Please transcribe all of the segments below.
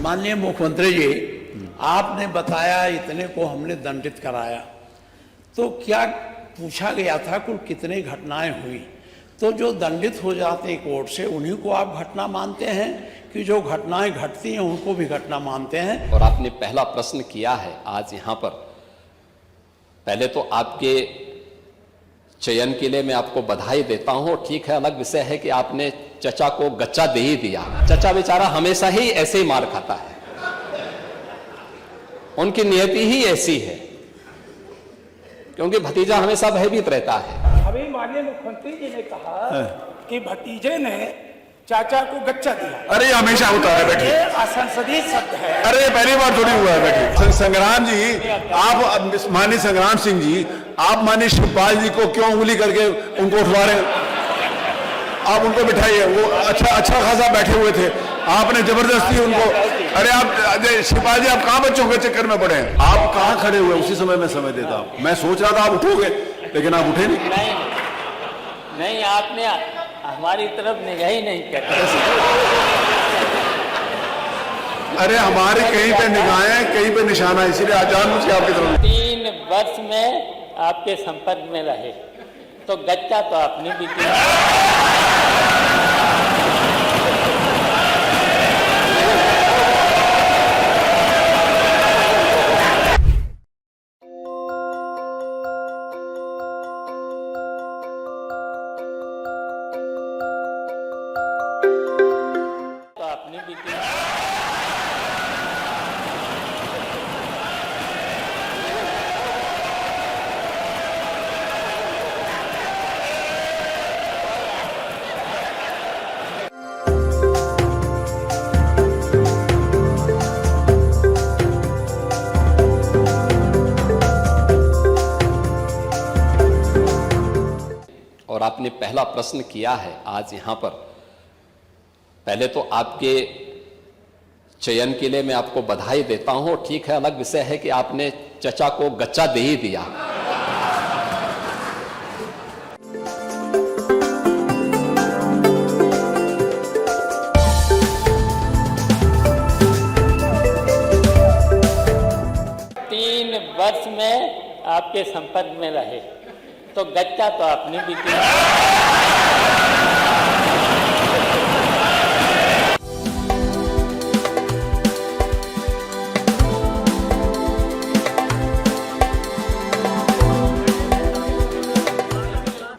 माननीय मुख्यमंत्री जी, आपने बताया इतने को हमने दंडित कराया, तो क्या पूछा गया था कुल कितनी घटनाएं हुई? तो जो दंडित हो जाते हैं कोर्ट से उन्हीं को आप घटना मानते हैं कि जो घटनाएं घटती हैं उनको भी घटना मानते हैं? और आपने पहला प्रश्न किया है आज यहाँ पर, पहले तो आपके चयन के लिए मैं आपको बधाई देता हूं। ठीक है, अलग विषय है कि आपने चचा को गच्चा दे ही दिया। चचा बेचारा हमेशा ही ऐसे ही मार खाता है, उनकी नियति ही ऐसी है, क्योंकि भतीजा हमेशा भयभीत रहता है। अभी माननीय मुख्यमंत्री जी ने कहा कि भतीजे ने चाचा को गच्चा दिया। अरे हमेशा होता है बेटी, ये असंसदीय शब्द है। अरे पहली बार थोड़ी हुआ है बेटी। संग्राम जी, आप माननीय संग्राम सिंह जी, आप माननीय शिवपाल जी को क्यों उंगली करके उनको उठवा रहे हैं? आप उनको बिठाइए, वो अच्छा खासा बैठे हुए थे, आपने जबरदस्ती उनको। अरे आप शिवपाल जी, आप कहाँ बच्चों के चक्कर में पड़े हैं? आप कहाँ खड़े हुए? उसी समय में समय देता हूं। मैं सोच रहा था आप उठोगे, लेकिन आप उठे नहीं, आपने हमारी तरफ निगाह ही नहीं करते। अरे हमारे कहीं पे निगाहें, कहीं पे निशाना, इसीलिए आजाद मुझे आपकी तरफ। 3 वर्ष में आपके संपर्क में रहे तो गच्चा तो आपने भी दिया। और आपने पहला प्रश्न किया है आज यहाँ पर, पहले तो आपके चयन के लिए मैं आपको बधाई देता हूं। ठीक है, अलग विषय है कि आपने चचा को गच्चा दे ही दिया। वर्ष में आपके संपर्क में रहे तो गच्चा तो आपने भी दिया।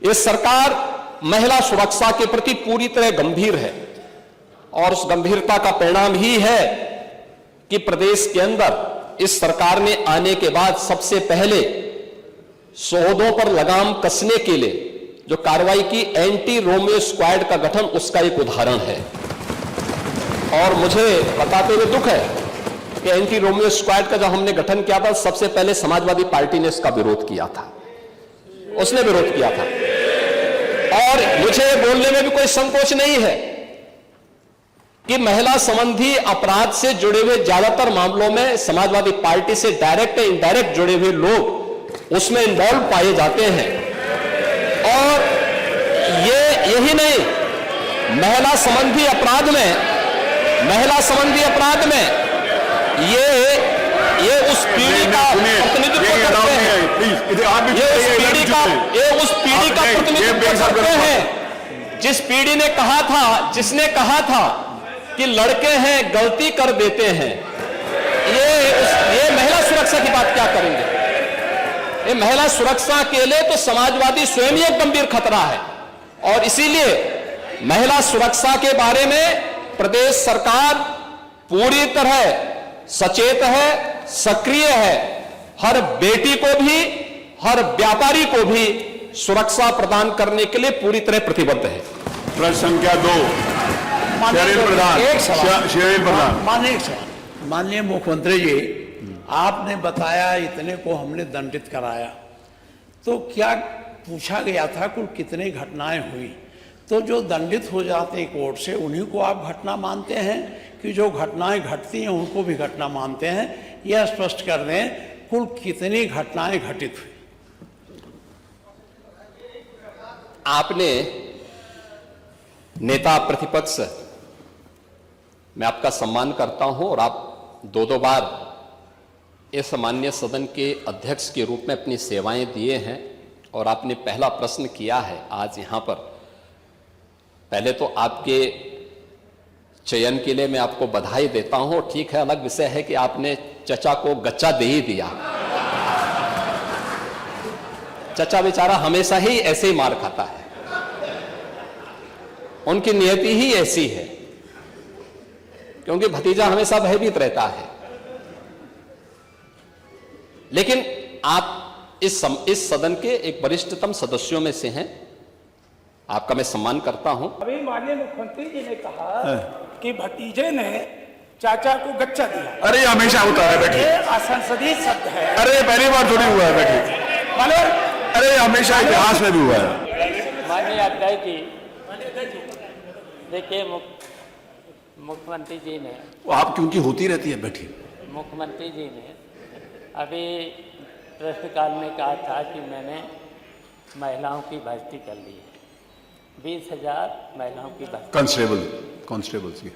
ये सरकार महिला सुरक्षा के प्रति पूरी तरह गंभीर है और उस गंभीरता का परिणाम ही है कि प्रदेश के अंदर इस सरकार ने आने के बाद सबसे पहले शोधों पर लगाम कसने के लिए जो कार्रवाई की एंटी रोमियो स्क्वाड का गठन, उसका एक उदाहरण है। और मुझे बताते हुए दुख है कि एंटी रोमियो स्क्वाड का जब हमने गठन किया था, सबसे पहले समाजवादी पार्टी ने इसका विरोध किया था, उसने विरोध किया था। और मुझे बोलने में भी कोई संकोच नहीं है कि महिला संबंधी अपराध से जुड़े हुए ज्यादातर मामलों में समाजवादी पार्टी से डायरेक्ट या इनडायरेक्ट जुड़े हुए लोग उसमें इन्वॉल्व पाए जाते हैं। और यही नहीं, महिला संबंधी अपराध में ये उस पीढ़ी का प्रतिनिधित्व करते हैं, ये उस पीढ़ी का प्रतिनिधित्व करते हैं जिस पीढ़ी ने कहा था, जिसने कहा था कि लड़के हैं गलती कर देते हैं। ये महिला सुरक्षा की बात क्या करेंगे? ये महिला सुरक्षा के लिए तो समाजवादी स्वयं ही एक गंभीर खतरा है। और इसीलिए महिला सुरक्षा के बारे में प्रदेश सरकार पूरी तरह सचेत है, सक्रिय है। हर बेटी को भी, हर व्यापारी को भी सुरक्षा प्रदान करने के लिए पूरी तरह प्रतिबद्ध है। प्रश्न संख्या 2, माननीय मुख्यमंत्री जी, आपने बताया इतने को हमने दंडित कराया, तो क्या पूछा गया था कुल कितनी घटनाएं हुई? तो जो दंडित हो जाते हैं कोर्ट से उन्हीं को आप घटना मानते हैं कि जो घटनाएं घटती हैं उनको भी घटना मानते हैं? यह स्पष्ट कर दें, कुल कितनी घटनाएं घटित हुई? आपने नेता प्रतिपक्ष मैं आपका सम्मान करता हूं और आप दो बार इस माननीय सदन के अध्यक्ष के रूप में अपनी सेवाएं दिए हैं और आपने पहला प्रश्न किया है आज यहां पर। पहले तो आपके चयन के लिए मैं आपको बधाई देता हूं। ठीक है, अलग विषय है कि आपने चचा को गच्चा दे ही दिया। चचा बेचारा हमेशा ही ऐसे ही मार खाता है, उनकी नियति ही ऐसी है, क्योंकि भतीजा हमेशा भयभीत रहता है। लेकिन आप इस सदन के एक वरिष्ठतम सदस्यों में से हैं, आपका मैं सम्मान करता हूं। अभी माननीय मुख्यमंत्री जी ने कहा कि भतीजे ने चाचा को गच्चा दिया। अरे ये हमेशा होता है, बैठिए। ये असंसदीय शब्द है। अरे ये पहली बार थोड़ी हुआ है, बैठिए। मतलब अरे ये हमेशा इतिहास में भी हुआ है। माननीय अध्यक्ष जी, देखिए मुख्यमंत्री जी ने, वो आप क्योंकि होती रहती है, बैठिए। मुख्यमंत्री जी ने अभी प्रश्नकाल में कहा था कि मैंने महिलाओं की भर्ती कर ली है, 20,000 महिलाओं की भर्ती कांस्टेबल्स की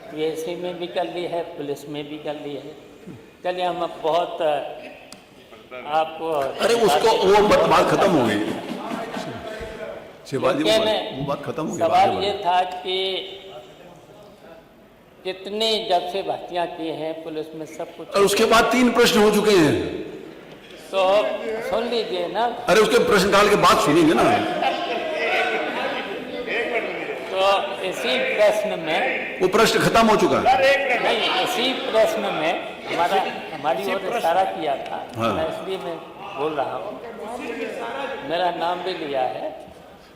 पीएससी में भी कर ली है, पुलिस में भी कर ली है। चलिए हम अब बहुत आपको, अरे उसको वो बात खत्म हो गई शिवाजी, वो बात खत्म हो गई। सवाल ये था कि कितनी जब से भर्तियां की हैं पुलिस में सब कुछ, और उसके बाद 3 प्रश्न हो चुके हैं, तो सुन लीजिए ना। अरे उसके प्रश्नकाल के बाद सुनेंगे ना। तो इसी प्रश्न में, वो प्रश्न खत्म हो चुका है। नहीं, इसी प्रश्न में हमारी ओर इशारा किया था। हाँ। मैं इसलिए मैं बोल रहा हूँ, मेरा नाम भी लिया है।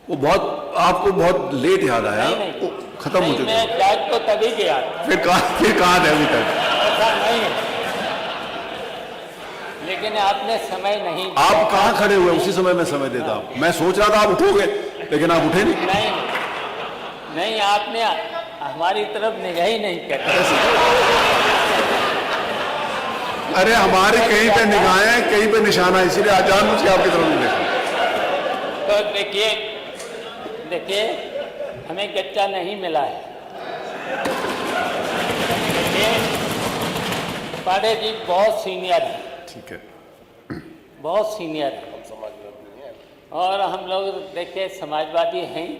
वो बहुत आपको बहुत लेट याद आया, नहीं, वो खत्म हो चुका है। मैं जांच को तभी गया था। फिर कहाँ थे अभी तक? ऐसा नहीं है, लेकिन आपने समय नहीं दिया। आप कहाँ खड़े हुए? उसी समय मैं समय देता हूँ। मैं सोच रहा था आप उठोगे, लेकिन आप उठे नहीं। नहीं, आपने हमारी तरफ निगाह ही नहीं कर। अरे हमारे कहीं पे निगाहें, कहीं पे निशाना, इसीलिए आजान मुझे आपकी तरफ नहीं देखा। तो देखिए हमें गच्चा नहीं मिला है। देखिए पांडे जी बहुत सीनियर है, ठीक है, बहुत सीनियर है, और हम लोग देखिए समाजवादी हैं,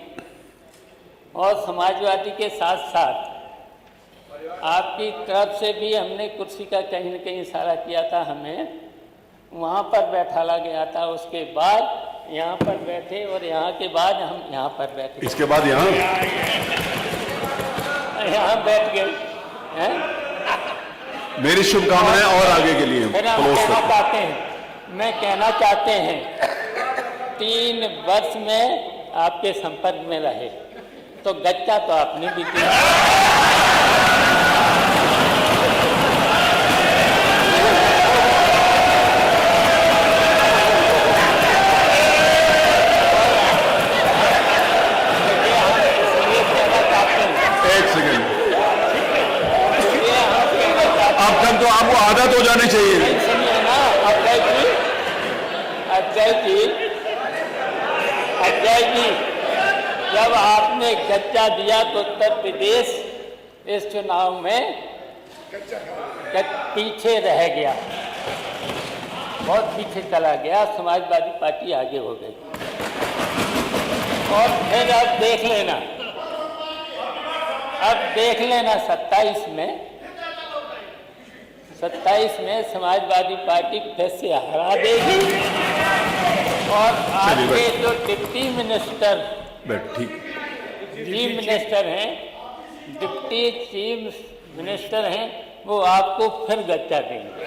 और समाजवादी के साथ साथ आपकी तरफ से भी हमने कुर्सी का कहीं न कहीं इशारा किया था, हमें वहाँ पर बैठाला गया था, उसके बाद यहाँ पर बैठे, और यहाँ के बाद हम यहाँ पर बैठे, इसके बाद यहाँ बैठ गए हैं। मेरी शुभकामनाएं और आगे के लिए। मैं कहना चाहते हैं 3 वर्ष में आपके संपर्क में रहे, तो गच्चा तो आपने भी दिया। अब तक तो आपको आदत हो जानी चाहिए। सुनिए ना अजय जी, जब आपने गच्चा दिया तो उत्तर प्रदेश इस चुनाव में पीछे रह गया, बहुत पीछे चला गया, समाजवादी पार्टी आगे हो गई। और फिर अब देख लेना 27 में समाजवादी पार्टी फिर से हरा देगी, और आपके जो डिप्टी मिनिस्टर, चीफ मिनिस्टर हैं, डिप्टी चीफ मिनिस्टर हैं, वो आपको फिर गच्चा देंगे।